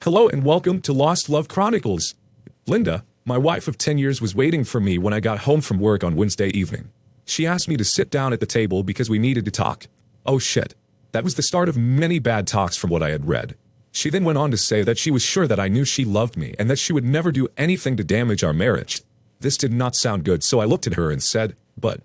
Hello and welcome to Lost Love Chronicles. Linda, my wife of 10 years, was waiting for me when I got home from work on Wednesday evening. She asked me to sit down at the table because we needed to talk. Oh shit. That was the start of many bad talks from what I had read. She then went on to say that she was sure that I knew she loved me and that she would never do anything to damage our marriage. This did not sound good, so I looked at her and said, "But."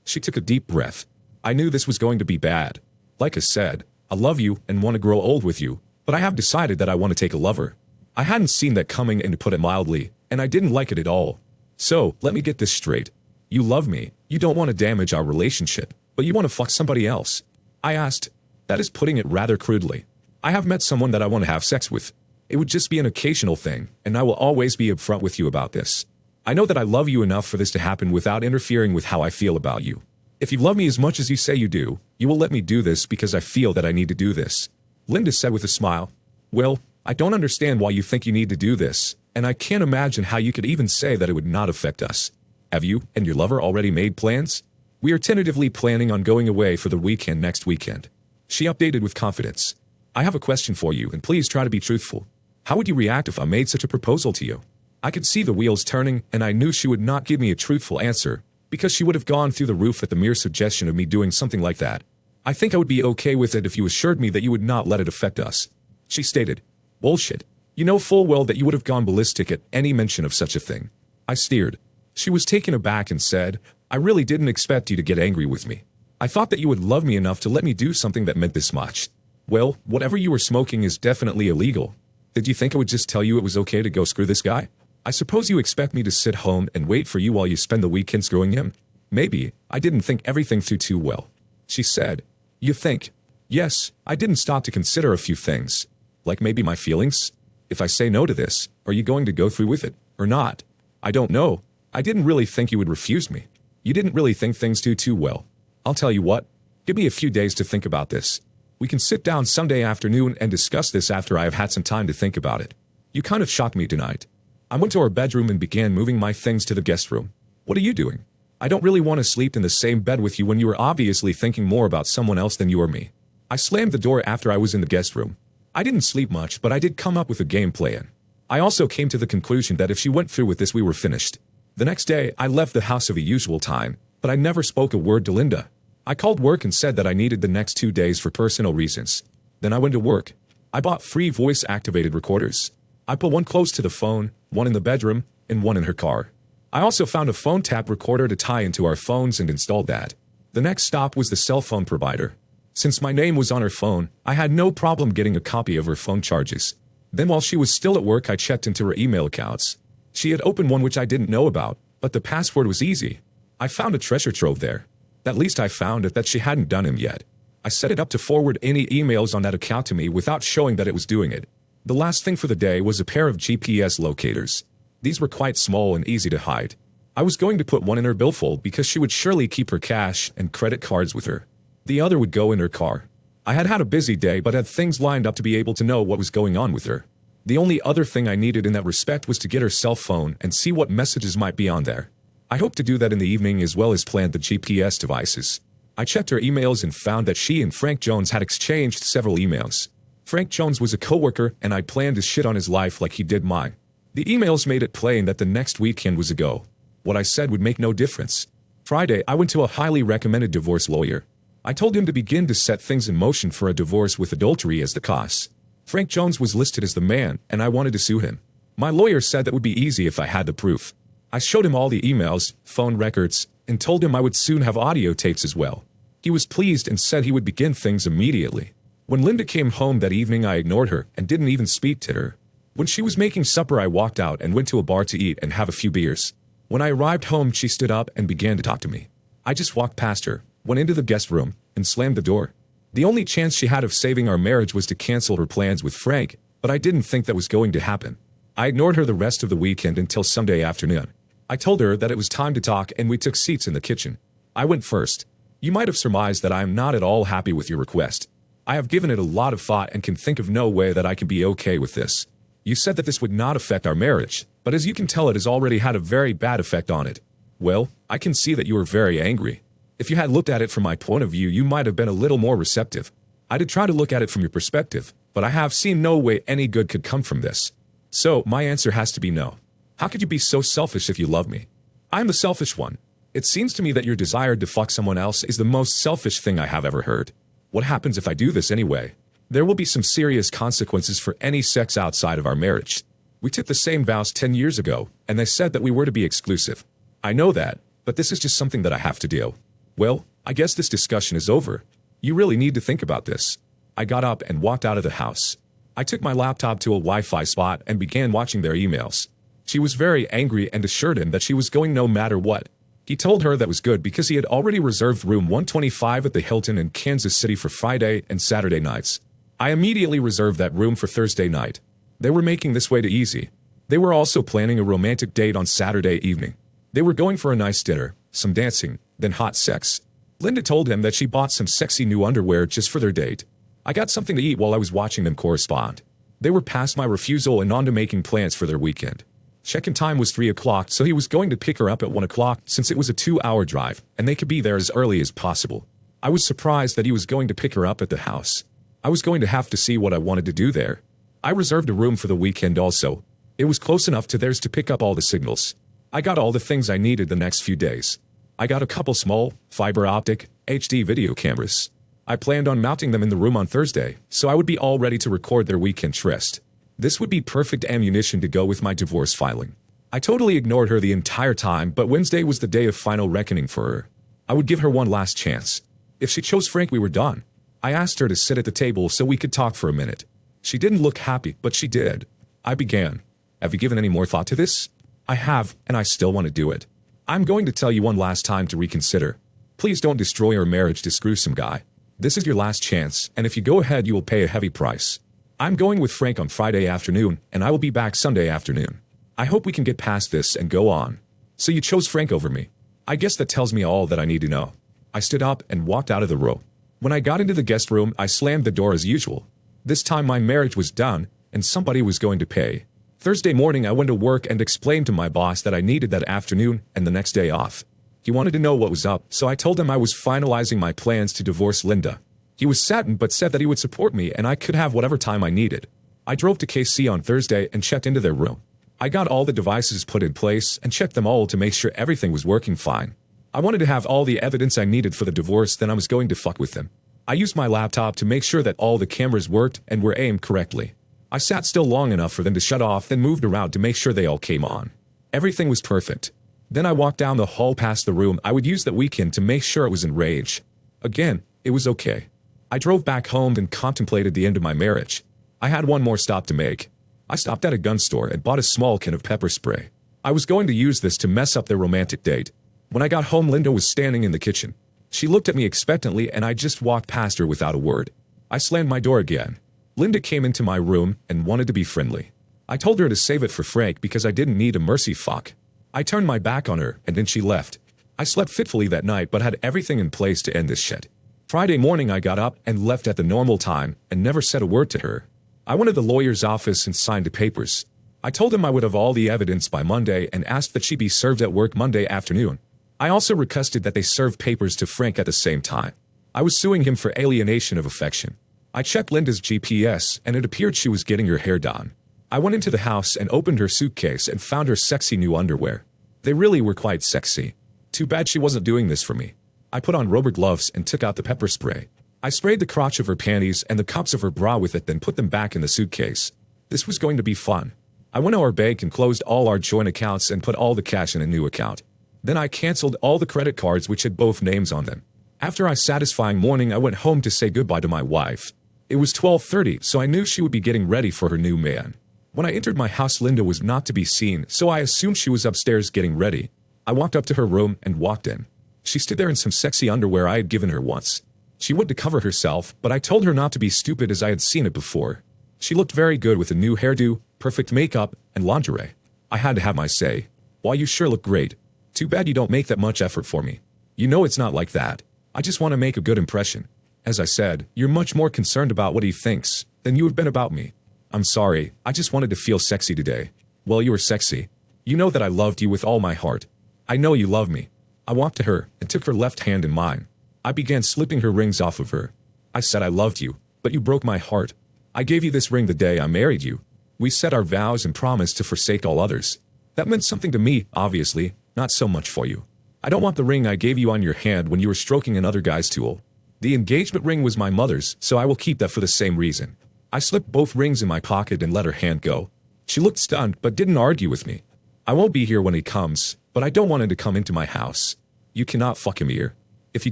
She took a deep breath. I knew this was going to be bad. Like I said, I love you and want to grow old with you, but I have decided that I want to take a lover. I hadn't seen that coming, and to put it mildly, and I didn't like it at all. So, let me get this straight. You love me, you don't want to damage our relationship, but you want to fuck somebody else. I asked. That is putting it rather crudely. I have met someone that I want to have sex with. It would just be an occasional thing, and I will always be upfront with you about this. I know that I love you enough for this to happen without interfering with how I feel about you. If you love me as much as you say you do, you will let me do this because I feel that I need to do this. Linda said with a smile. Well, I don't understand why you think you need to do this, and I can't imagine how you could even say that it would not affect us. Have you and your lover already made plans? We are tentatively planning on going away for the weekend next weekend. She updated with confidence. I have a question for you, and please try to be truthful. How would you react if I made such a proposal to you? I could see the wheels turning, and I knew she would not give me a truthful answer, because she would have gone through the roof at the mere suggestion of me doing something like that. I think I would be okay with it if you assured me that you would not let it affect us. She stated. Bullshit. You know full well that you would have gone ballistic at any mention of such a thing. I steered. She was taken aback and said, I really didn't expect you to get angry with me. I thought that you would love me enough to let me do something that meant this much. Well, whatever you were smoking is definitely illegal. Did you think I would just tell you it was okay to go screw this guy? I suppose you expect me to sit home and wait for you while you spend the weekend screwing him? Maybe. I didn't think everything through too well. She said. You think? Yes, I didn't stop to consider a few things. Like maybe my feelings? If I say no to this, are you going to go through with it, or not? I don't know. I didn't really think you would refuse me. You didn't really think things too well. I'll tell you what. Give me a few days to think about this. We can sit down Sunday afternoon and discuss this after I have had some time to think about it. You kind of shocked me tonight. I went to our bedroom and began moving my things to the guest room. What are you doing? I don't really want to sleep in the same bed with you when you are obviously thinking more about someone else than you or me. I slammed the door after I was in the guest room. I didn't sleep much, but I did come up with a game plan. I also came to the conclusion that if she went through with this, we were finished. The next day, I left the house at the usual time, but I never spoke a word to Linda. I called work and said that I needed the next 2 days for personal reasons. Then I went to work. I bought 3 voice-activated recorders. I put one close to the phone, one in the bedroom, and one in her car. I also found a phone tap recorder to tie into our phones and installed that. The next stop was the cell phone provider. Since my name was on her phone, I had no problem getting a copy of her phone charges. Then while she was still at work, I checked into her email accounts. She had opened one which I didn't know about, but the password was easy. I found a treasure trove there. At least I found it that she hadn't done him yet. I set it up to forward any emails on that account to me without showing that it was doing it. The last thing for the day was a pair of GPS locators. These were quite small and easy to hide. I was going to put one in her billfold because she would surely keep her cash and credit cards with her. The other would go in her car. I had had a busy day but had things lined up to be able to know what was going on with her. The only other thing I needed in that respect was to get her cell phone and see what messages might be on there. I hoped to do that in the evening as well as plan the GPS devices. I checked her emails and found that she and Frank Jones had exchanged several emails. Frank Jones was a coworker, and I planned to shit on his life like he did mine. The emails made it plain that the next weekend was a go. What I said would make no difference. Friday, I went to a highly recommended divorce lawyer. I told him to begin to set things in motion for a divorce with adultery as the costs. Frank Jones was listed as the man, and I wanted to sue him. My lawyer said that would be easy if I had the proof. I showed him all the emails, phone records, and told him I would soon have audio tapes as well. He was pleased and said he would begin things immediately. When Linda came home that evening, I ignored her and didn't even speak to her. When she was making supper, I walked out and went to a bar to eat and have a few beers. When I arrived home, she stood up and began to talk to me. I just walked past her, went into the guest room, and slammed the door. The only chance she had of saving our marriage was to cancel her plans with Frank, but I didn't think that was going to happen. I ignored her the rest of the weekend until Sunday afternoon. I told her that it was time to talk and we took seats in the kitchen. I went first. You might have surmised that I am not at all happy with your request. I have given it a lot of thought and can think of no way that I can be okay with this. You said that this would not affect our marriage, but as you can tell, it has already had a very bad effect on it. Well, I can see that you are very angry. If you had looked at it from my point of view, you might have been a little more receptive. I did try to look at it from your perspective, but I have seen no way any good could come from this. So, my answer has to be no. How could you be so selfish if you love me? I'm the selfish one. It seems to me that your desire to fuck someone else is the most selfish thing I have ever heard. What happens if I do this anyway? There will be some serious consequences for any sex outside of our marriage. We took the same vows 10 years ago, and they said that we were to be exclusive. I know that, but this is just something that I have to do. Well, I guess this discussion is over. You really need to think about this. I got up and walked out of the house. I took my laptop to a Wi-Fi spot and began watching their emails. She was very angry and assured him that she was going no matter what. He told her that was good because he had already reserved room 125 at the Hilton in Kansas City for Friday and Saturday nights. I immediately reserved that room for Thursday night. They were making this way too easy. They were also planning a romantic date on Saturday evening. They were going for a nice dinner, some dancing, then hot sex. Linda told him that she bought some sexy new underwear just for their date. I got something to eat while I was watching them correspond. They were past my refusal and on to making plans for their weekend. Check-in time was 3 o'clock, so he was going to pick her up at 1 o'clock since it was a 2-hour drive, and they could be there as early as possible. I was surprised that he was going to pick her up at the house. I was going to have to see what I wanted to do there. I reserved a room for the weekend also. It was close enough to theirs to pick up all the signals. I got all the things I needed the next few days. I got a couple small, fiber optic, HD video cameras. I planned on mounting them in the room on Thursday, so I would be all ready to record their weekend tryst. This would be perfect ammunition to go with my divorce filing. I totally ignored her the entire time, but Wednesday was the day of final reckoning for her. I would give her one last chance. If she chose Frank, we were done. I asked her to sit at the table so we could talk for a minute. She didn't look happy, but she did. I began. Have you given any more thought to this? I have, and I still want to do it. I'm going to tell you one last time to reconsider. Please don't destroy our marriage to screw some guy. This is your last chance, and if you go ahead, you will pay a heavy price. I'm going with Frank on Friday afternoon, and I will be back Sunday afternoon. I hope we can get past this and go on. So you chose Frank over me. I guess that tells me all that I need to know. I stood up and walked out of the room. When I got into the guest room, I slammed the door as usual. This time my marriage was done, and somebody was going to pay. Thursday morning, I went to work and explained to my boss that I needed that afternoon and the next day off. He wanted to know what was up, so I told him I was finalizing my plans to divorce Linda. He was saddened but said that he would support me and I could have whatever time I needed. I drove to KC on Thursday and checked into their room. I got all the devices put in place and checked them all to make sure everything was working fine. I wanted to have all the evidence I needed for the divorce, then I was going to fuck with them. I used my laptop to make sure that all the cameras worked and were aimed correctly. I sat still long enough for them to shut off, then moved around to make sure they all came on. Everything was perfect. Then I walked down the hall past the room I would use that weekend to make sure it was in range. Again, it was okay. I drove back home and contemplated the end of my marriage. I had one more stop to make. I stopped at a gun store and bought a small can of pepper spray. I was going to use this to mess up their romantic date. When I got home, Linda was standing in the kitchen. She looked at me expectantly and I just walked past her without a word. I slammed my door again. Linda came into my room and wanted to be friendly. I told her to save it for Frank because I didn't need a mercy fuck. I turned my back on her and then she left. I slept fitfully that night but had everything in place to end this shit. Friday morning I got up and left at the normal time and never said a word to her. I went to the lawyer's office and signed the papers. I told him I would have all the evidence by Monday and asked that she be served at work Monday afternoon. I also requested that they serve papers to Frank at the same time. I was suing him for alienation of affection. I checked Linda's GPS and it appeared she was getting her hair done. I went into the house and opened her suitcase and found her sexy new underwear. They really were quite sexy. Too bad she wasn't doing this for me. I put on rubber gloves and took out the pepper spray. I sprayed the crotch of her panties and the cups of her bra with it, then put them back in the suitcase. This was going to be fun. I went to our bank and closed all our joint accounts and put all the cash in a new account. Then I canceled all the credit cards which had both names on them. After a satisfying morning, I went home to say goodbye to my wife. It was 12:30, so I knew she would be getting ready for her new man. When I entered my house, Linda was not to be seen, so I assumed she was upstairs getting ready. I walked up to her room and walked in. She stood there in some sexy underwear I had given her once. She went to cover herself, but I told her not to be stupid as I had seen it before. She looked very good with a new hairdo, perfect makeup, and lingerie. I had to have my say. "Why, you sure look great. Too bad you don't make that much effort for me. You know it's not like that. I just want to make a good impression. As I said, you're much more concerned about what he thinks than you have been about me. I'm sorry, I just wanted to feel sexy today." "Well, you were sexy. You know that I loved you with all my heart. I know you love me." I walked to her and took her left hand in mine. I began slipping her rings off of her. I said I loved you, but you broke my heart. I gave you this ring the day I married you. We said our vows and promised to forsake all others. That meant something to me, obviously, not so much for you. I don't want the ring I gave you on your hand when you were stroking another guy's tool. The engagement ring was my mother's, so I will keep that for the same reason. I slipped both rings in my pocket and let her hand go. She looked stunned but didn't argue with me. I won't be here when he comes, but I don't want him to come into my house. You cannot fuck him here. If you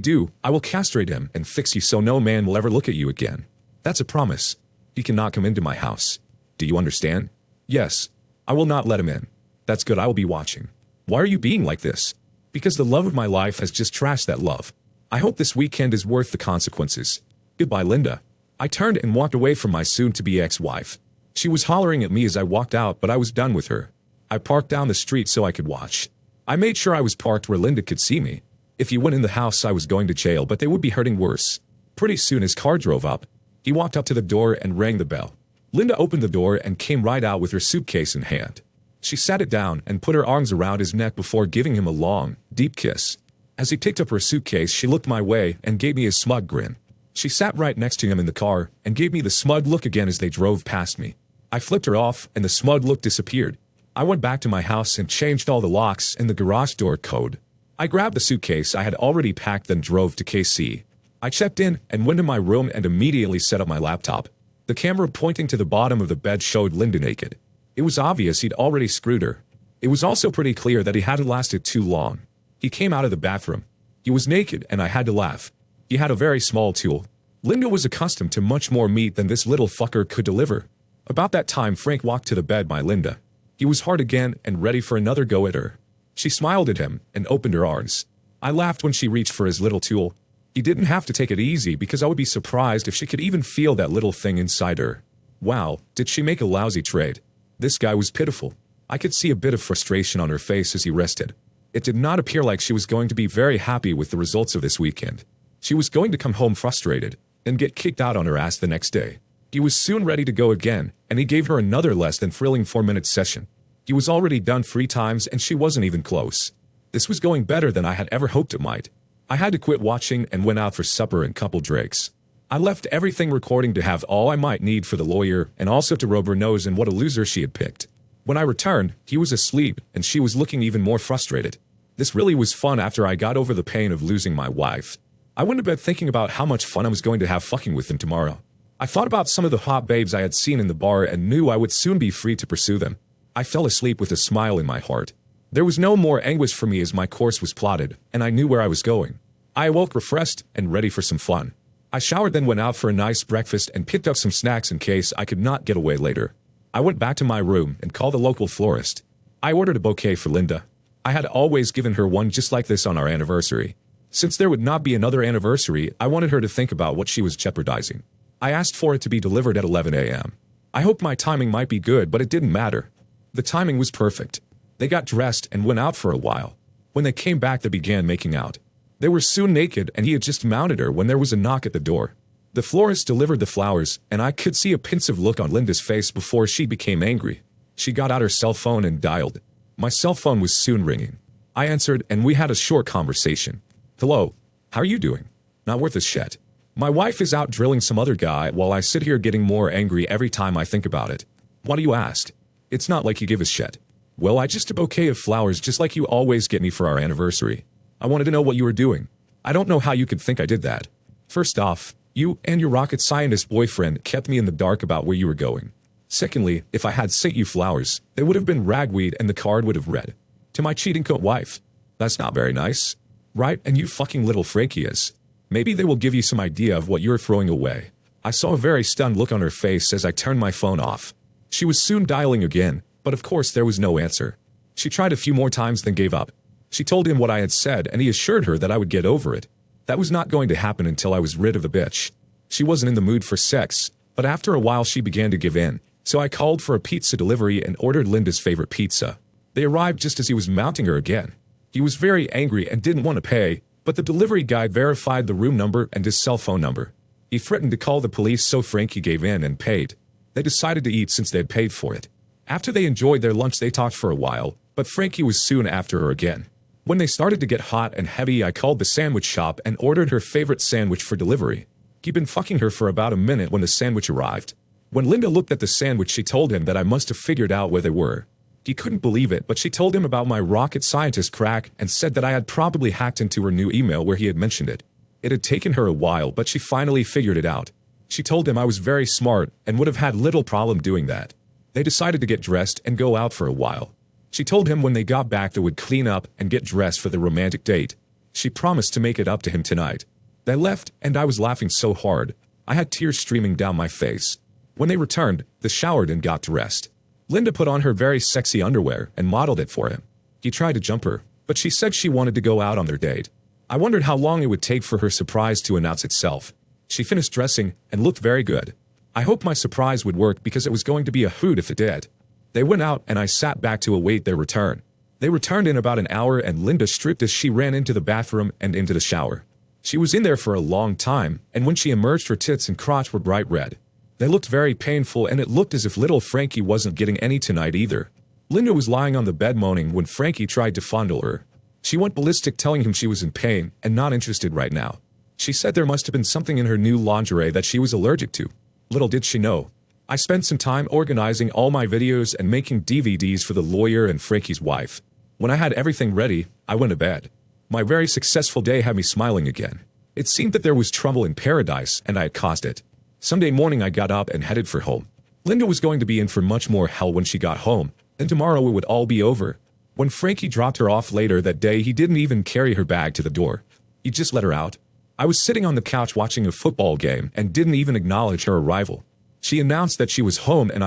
do, I will castrate him and fix you so no man will ever look at you again. That's a promise. He cannot come into my house. Do you understand? Yes. I will not let him in. That's good, I will be watching. Why are you being like this? Because the love of my life has just trashed that love. I hope this weekend is worth the consequences. Goodbye, Linda. I turned and walked away from my soon-to-be ex-wife. She was hollering at me as I walked out, but I was done with her. I parked down the street so I could watch. I made sure I was parked where Linda could see me. If he went in the house, I was going to jail, but they would be hurting worse. Pretty soon his car drove up. He walked up to the door and rang the bell. Linda opened the door and came right out with her suitcase in hand. She sat it down and put her arms around his neck before giving him a long, deep kiss. As he picked up her suitcase, she looked my way and gave me a smug grin. She sat right next to him in the car and gave me the smug look again as they drove past me. I flipped her off and the smug look disappeared. I went back to my house and changed all the locks and the garage door code. I grabbed the suitcase I had already packed then drove to KC. I checked in and went to my room and immediately set up my laptop. The camera pointing to the bottom of the bed showed Linda naked. It was obvious he'd already screwed her. It was also pretty clear that he hadn't lasted too long. He came out of the bathroom. He was naked and I had to laugh. He had a very small tool. Linda was accustomed to much more meat than this little fucker could deliver. About that time Frank walked to the bed by Linda. He was hard again and ready for another go at her. She smiled at him and opened her arms. I laughed when she reached for his little tool. He didn't have to take it easy because I would be surprised if she could even feel that little thing inside her. Wow, did she make a lousy trade. This guy was pitiful. I could see a bit of frustration on her face as he rested. It did not appear like she was going to be very happy with the results of this weekend. She was going to come home frustrated and get kicked out on her ass the next day. He was soon ready to go again, and he gave her another less than thrilling 4-minute session. He was already done 3 times and she wasn't even close. This was going better than I had ever hoped it might. I had to quit watching and went out for supper and couple drinks. I left everything recording to have all I might need for the lawyer and also to rub her nose in what a loser she had picked. When I returned, he was asleep and she was looking even more frustrated. This really was fun after I got over the pain of losing my wife. I went to bed thinking about how much fun I was going to have fucking with him tomorrow. I thought about some of the hot babes I had seen in the bar and knew I would soon be free to pursue them. I fell asleep with a smile in my heart. There was no more anguish for me as my course was plotted, and I knew where I was going. I awoke refreshed and ready for some fun. I showered then went out for a nice breakfast and picked up some snacks in case I could not get away later. I went back to my room and called the local florist. I ordered a bouquet for Linda. I had always given her one just like this on our anniversary. Since there would not be another anniversary, I wanted her to think about what she was jeopardizing. I asked for it to be delivered at 11 a.m. I hoped my timing might be good, but it didn't matter. The timing was perfect. They got dressed and went out for a while. When they came back, they began making out. They were soon naked and he had just mounted her when there was a knock at the door. The florist delivered the flowers, and I could see a pensive look on Linda's face before she became angry. She got out her cell phone and dialed. My cell phone was soon ringing. I answered and we had a short conversation. Hello, how are you doing? Not worth a shit. My wife is out drilling some other guy while I sit here getting more angry every time I think about it. Why do you ask? It's not like you give a shit. Well, I just a bouquet of flowers just like you always get me for our anniversary. I wanted to know what you were doing. I don't know how you could think I did that. First off, you and your rocket scientist boyfriend kept me in the dark about where you were going. Secondly, if I had sent you flowers, they would have been ragweed and the card would have read, "To my cheating coat wife." That's not very nice. Right, and you fucking little Frankie is. Maybe they will give you some idea of what you're throwing away. I saw a very stunned look on her face as I turned my phone off. She was soon dialing again, but of course there was no answer. She tried a few more times then gave up. She told him what I had said and he assured her that I would get over it. That was not going to happen until I was rid of the bitch. She wasn't in the mood for sex, but after a while she began to give in, so I called for a pizza delivery and ordered Linda's favorite pizza. They arrived just as he was mounting her again. He was very angry and didn't want to pay, but the delivery guy verified the room number and his cell phone number. He threatened to call the police, so Frankie gave in and paid. They decided to eat since they had paid for it. After they enjoyed their lunch they talked for a while, but Frankie was soon after her again. When they started to get hot and heavy I called the sandwich shop and ordered her favorite sandwich for delivery. He'd been fucking her for about a minute when the sandwich arrived. When Linda looked at the sandwich, she told him that I must have figured out where they were. He couldn't believe it, but she told him about my rocket scientist crack and said that I had probably hacked into her new email where he had mentioned it. It had taken her a while, but she finally figured it out. She told him I was very smart and would have had little problem doing that. They decided to get dressed and go out for a while. She told him when they got back they would clean up and get dressed for the romantic date. She promised to make it up to him tonight. They left, and I was laughing so hard. I had tears streaming down my face. When they returned, they showered and got dressed. Linda put on her very sexy underwear and modeled it for him. He tried to jump her, but she said she wanted to go out on their date. I wondered how long it would take for her surprise to announce itself. She finished dressing and looked very good. I hoped my surprise would work because it was going to be a hoot if it did. They went out and I sat back to await their return. They returned in about an hour and Linda stripped as she ran into the bathroom and into the shower. She was in there for a long time, and when she emerged her tits and crotch were bright red. They looked very painful and it looked as if little Frankie wasn't getting any tonight either. Linda was lying on the bed moaning when Frankie tried to fondle her. She went ballistic telling him she was in pain and not interested right now. She said there must have been something in her new lingerie that she was allergic to. Little did she know. I spent some time organizing all my videos and making DVDs for the lawyer and Frankie's wife. When I had everything ready, I went to bed. My very successful day had me smiling again. It seemed that there was trouble in paradise and I had caused it. Sunday morning I got up and headed for home. Linda was going to be in for much more hell when she got home, and tomorrow it would all be over. When Frankie dropped her off later that day, he didn't even carry her bag to the door. He just let her out. I was sitting on the couch watching a football game and didn't even acknowledge her arrival. She announced that she was home and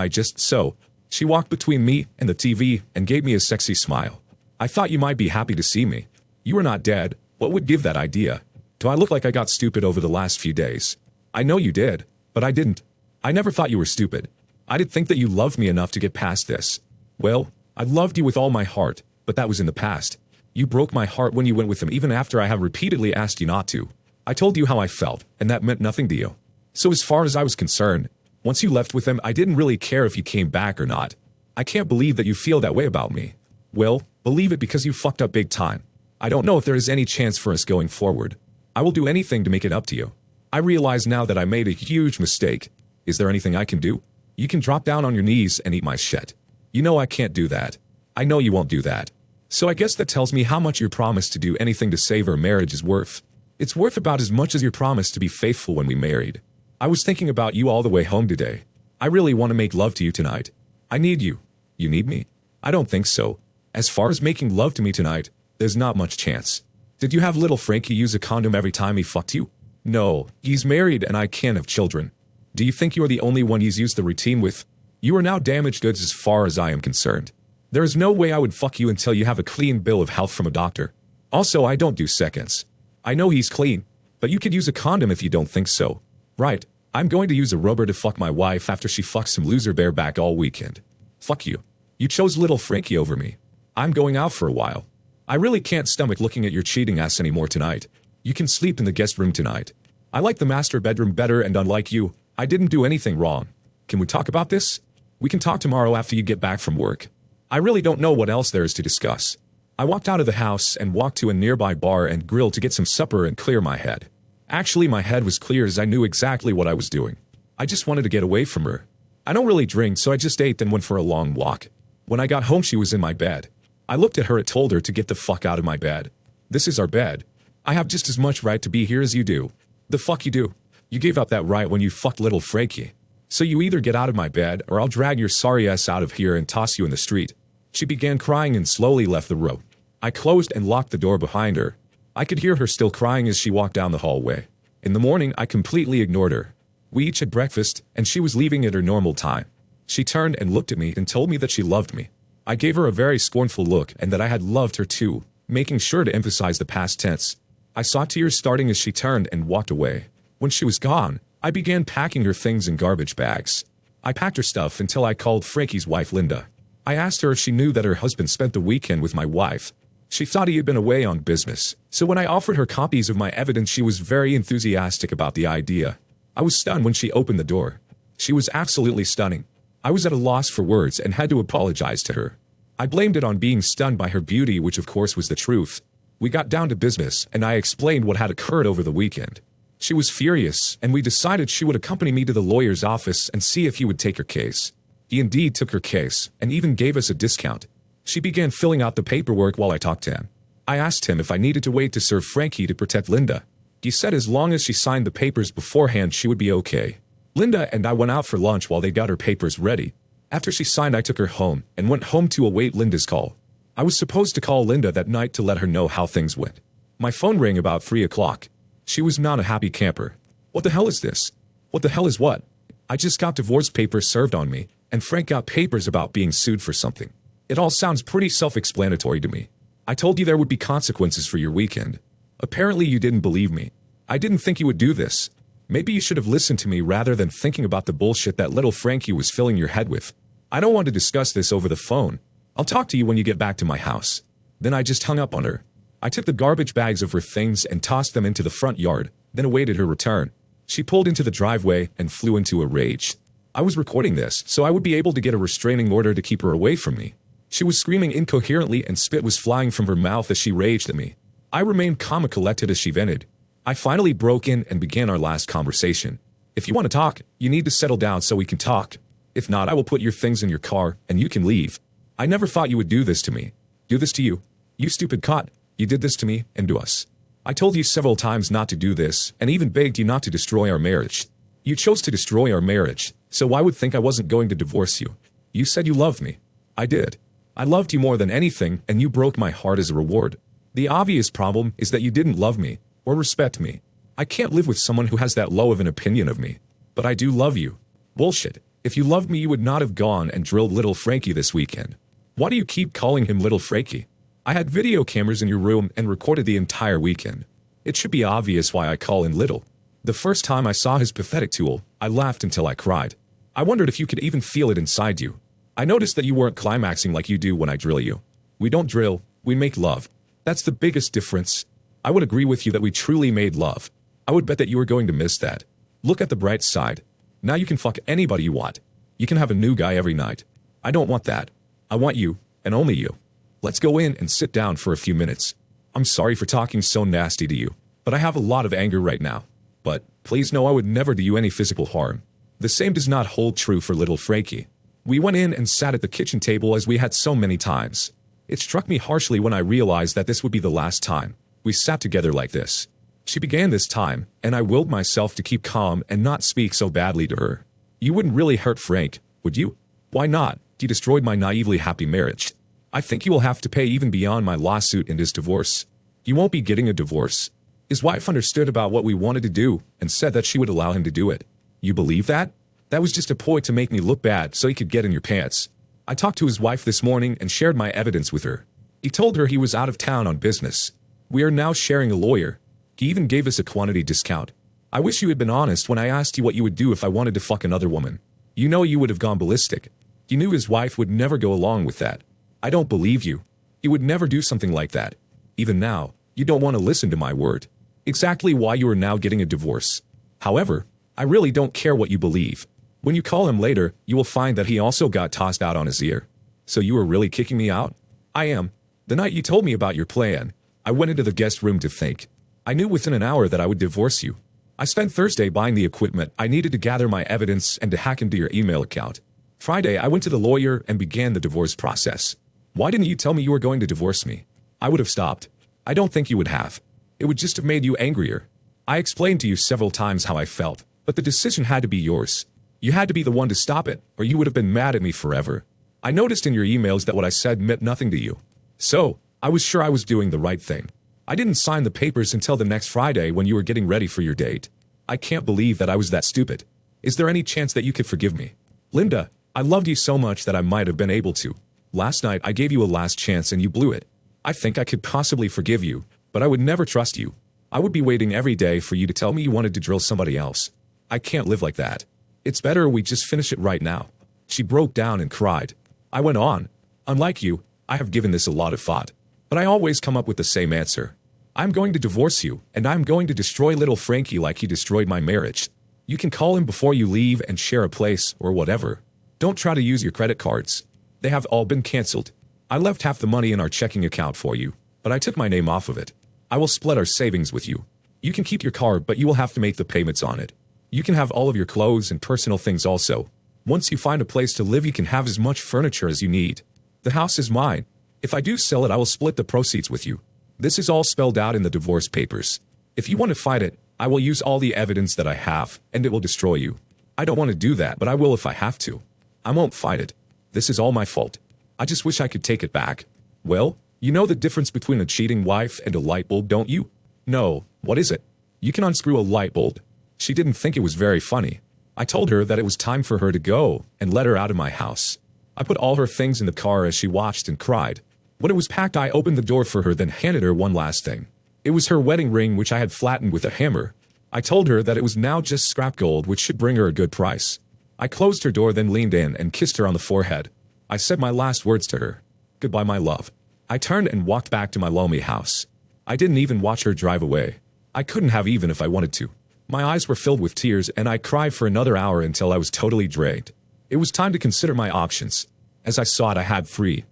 she walked between me and the TV and gave me a sexy smile. I thought you might be happy to see me. You are not dead. What would give that idea? Do I look like I got stupid over the last few days? I know you did, but I didn't. I never thought you were stupid. I didn't think that you loved me enough to get past this. Well, I loved you with all my heart, but that was in the past. You broke my heart when you went with him even after I have repeatedly asked you not to. I told you how I felt, and that meant nothing to you. So as far as I was concerned, once you left with him, I didn't really care if you came back or not. I can't believe that you feel that way about me. Well, believe it because you fucked up big time. I don't know if there is any chance for us going forward. I will do anything to make it up to you. I realize now that I made a huge mistake. Is there anything I can do? You can drop down on your knees and eat my shit. You know I can't do that. I know you won't do that. So I guess that tells me how much your promise to do anything to save our marriage is worth. It's worth about as much as your promise to be faithful when we married. I was thinking about you all the way home today. I really want to make love to you tonight. I need you. You need me? I don't think so. As far as making love to me tonight, there's not much chance. Did you have little Frankie use a condom every time he fucked you? No, he's married and I can't have children. Do you think you're the only one he's used the routine with? You are now damaged goods as far as I am concerned. There is no way I would fuck you until you have a clean bill of health from a doctor. Also, I don't do seconds. I know he's clean, but you could use a condom if you don't think so. Right, I'm going to use a rubber to fuck my wife after she fucks some loser bareback all weekend. Fuck you. You chose little Frankie over me. I'm going out for a while. I really can't stomach looking at your cheating ass anymore tonight. You can sleep in the guest room tonight. I like the master bedroom better, and unlike you, I didn't do anything wrong. Can we talk about this? We can talk tomorrow after you get back from work. I really don't know what else there is to discuss. I walked out of the house and walked to a nearby bar and grill to get some supper and clear my head. Actually, my head was clear as I knew exactly what I was doing. I just wanted to get away from her. I don't really drink, so I just ate and went for a long walk. When I got home, she was in my bed. I looked at her and told her to get the fuck out of my bed. This is our bed. I have just as much right to be here as you do. The fuck you do? You gave up that right when you fucked little Frankie. So you either get out of my bed or I'll drag your sorry ass out of here and toss you in the street. She began crying and slowly left the room. I closed and locked the door behind her. I could hear her still crying as she walked down the hallway. In the morning, I completely ignored her. We each had breakfast, and she was leaving at her normal time. She turned and looked at me and told me that she loved me. I gave her a very scornful look and that I had loved her too, making sure to emphasize the past tense. I saw tears starting as she turned and walked away. When she was gone, I began packing her things in garbage bags. I packed her stuff until I called Frankie's wife Linda. I asked her if she knew that her husband spent the weekend with my wife. She thought he had been away on business, so when I offered her copies of my evidence, she was very enthusiastic about the idea. I was stunned when she opened the door. She was absolutely stunning. I was at a loss for words and had to apologize to her. I blamed it on being stunned by her beauty, which of course was the truth. We got down to business, and I explained what had occurred over the weekend. She was furious, and we decided she would accompany me to the lawyer's office and see if he would take her case. He indeed took her case, and even gave us a discount. She began filling out the paperwork while I talked to him. I asked him if I needed to wait to serve Frankie to protect Linda. He said as long as she signed the papers beforehand she would be okay. Linda and I went out for lunch while they got her papers ready. After she signed I took her home, and went home to await Linda's call. I was supposed to call Linda that night to let her know how things went. My phone rang about 3 o'clock. She was not a happy camper. What the hell is this? What the hell is what? I just got divorce papers served on me, and Frank got papers about being sued for something. It all sounds pretty self-explanatory to me. I told you there would be consequences for your weekend. Apparently you didn't believe me. I didn't think you would do this. Maybe you should have listened to me rather than thinking about the bullshit that little Frankie was filling your head with. I don't want to discuss this over the phone. I'll talk to you when you get back to my house. Then I just hung up on her. I took the garbage bags of her things and tossed them into the front yard, then awaited her return. She pulled into the driveway and flew into a rage. I was recording this, so I would be able to get a restraining order to keep her away from me. She was screaming incoherently and spit was flying from her mouth as she raged at me. I remained calm and collected as she vented. I finally broke in and began our last conversation. If you want to talk, you need to settle down so we can talk. If not, I will put your things in your car and you can leave. I never thought you would do this to me. Do this to you. You stupid cunt. You did this to me and to us. I told you several times not to do this and even begged you not to destroy our marriage. You chose to destroy our marriage, so I would think I wasn't going to divorce you. You said you loved me. I did. I loved you more than anything and you broke my heart as a reward. The obvious problem is that you didn't love me or respect me. I can't live with someone who has that low of an opinion of me. But I do love you. Bullshit. If you loved me you would not have gone and drilled little Frankie this weekend. Why do you keep calling him little Frankie? I had video cameras in your room and recorded the entire weekend. It should be obvious why I call him little. The first time I saw his pathetic tool, I laughed until I cried. I wondered if you could even feel it inside you. I noticed that you weren't climaxing like you do when I drill you. We don't drill, we make love. That's the biggest difference. I would agree with you that we truly made love. I would bet that you were going to miss that. Look at the bright side. Now you can fuck anybody you want. You can have a new guy every night. I don't want that. I want you, and only you. Let's go in and sit down for a few minutes. I'm sorry for talking so nasty to you, but I have a lot of anger right now. But please know I would never do you any physical harm. The same does not hold true for little Frankie. We went in and sat at the kitchen table as we had so many times. It struck me harshly when I realized that this would be the last time we sat together like this. She began this time, and I willed myself to keep calm and not speak so badly to her. You wouldn't really hurt Frank, would you? Why not? He destroyed my naively happy marriage. I think you will have to pay even beyond my lawsuit and his divorce. You won't be getting a divorce. His wife understood about what we wanted to do and said that she would allow him to do it. You believe that? That was just a ploy to make me look bad so he could get in your pants. I talked to his wife this morning and shared my evidence with her. He told her he was out of town on business. We are now sharing a lawyer. He even gave us a quantity discount. I wish you had been honest when I asked you what you would do if I wanted to fuck another woman. You know you would have gone ballistic. He knew his wife would never go along with that. I don't believe you. He would never do something like that. Even now, you don't want to listen to my word. Exactly why you are now getting a divorce. However, I really don't care what you believe. When you call him later, you will find that he also got tossed out on his ear. So you are really kicking me out? I am. The night you told me about your plan, I went into the guest room to think. I knew within an hour that I would divorce you. I spent Thursday buying the equipment I needed to gather my evidence and to hack into your email account. Friday, I went to the lawyer and began the divorce process. Why didn't you tell me you were going to divorce me? I would have stopped. I don't think you would have. It would just have made you angrier. I explained to you several times how I felt, but the decision had to be yours. You had to be the one to stop it, or you would have been mad at me forever. I noticed in your emails that what I said meant nothing to you. So, I was sure I was doing the right thing. I didn't sign the papers until the next Friday when you were getting ready for your date. I can't believe that I was that stupid. Is there any chance that you could forgive me? Linda, I loved you so much that I might have been able to. Last night I gave you a last chance and you blew it. I think I could possibly forgive you, but I would never trust you. I would be waiting every day for you to tell me you wanted to drill somebody else. I can't live like that. It's better we just finish it right now. She broke down and cried. I went on. Unlike you, I have given this a lot of thought. But I always come up with the same answer. I'm going to divorce you, and I'm going to destroy little Frankie like he destroyed my marriage. You can call him before you leave and share a place or whatever. Don't try to use your credit cards. They have all been canceled. I left half the money in our checking account for you, but I took my name off of it. I will split our savings with you. You can keep your car, but you will have to make the payments on it. You can have all of your clothes and personal things also. Once you find a place to live, you can have as much furniture as you need. The house is mine. If I do sell it, I will split the proceeds with you. This is all spelled out in the divorce papers. If you want to fight it, I will use all the evidence that I have, and it will destroy you. I don't want to do that, but I will if I have to. I won't fight it. This is all my fault. I just wish I could take it back. Well, you know the difference between a cheating wife and a light bulb, don't you? No, what is it? You can unscrew a light bulb. She didn't think it was very funny. I told her that it was time for her to go, and let her out of my house. I put all her things in the car as she watched and cried. When it was packed, I opened the door for her, then handed her one last thing. It was her wedding ring, which I had flattened with a hammer. I told her that it was now just scrap gold, which should bring her a good price. I closed her door, then leaned in and kissed her on the forehead. I said my last words to her. Goodbye, my love. I turned and walked back to my lonely house. I didn't even watch her drive away. I couldn't have, even if I wanted to. My eyes were filled with tears, and I cried for another hour until I was totally drained. It was time to consider my options. As I saw it, I had three.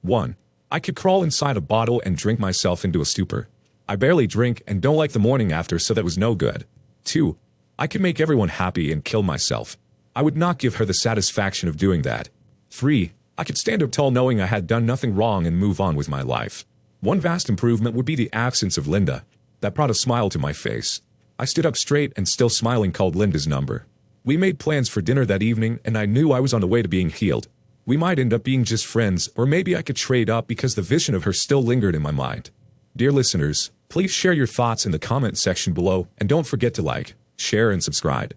1. I could crawl inside a bottle and drink myself into a stupor. I barely drink and don't like the morning after, so that was no good. 2. I could make everyone happy and kill myself. I would not give her the satisfaction of doing that. 3. I could stand up tall knowing I had done nothing wrong and move on with my life. One vast improvement would be the absence of Linda. That brought a smile to my face. I stood up straight and, still smiling, called Linda's number. We made plans for dinner that evening, and I knew I was on the way to being healed. We might end up being just friends, or maybe I could trade up because the vision of her still lingered in my mind. Dear listeners, please share your thoughts in the comment section below, and don't forget to like, share, and subscribe.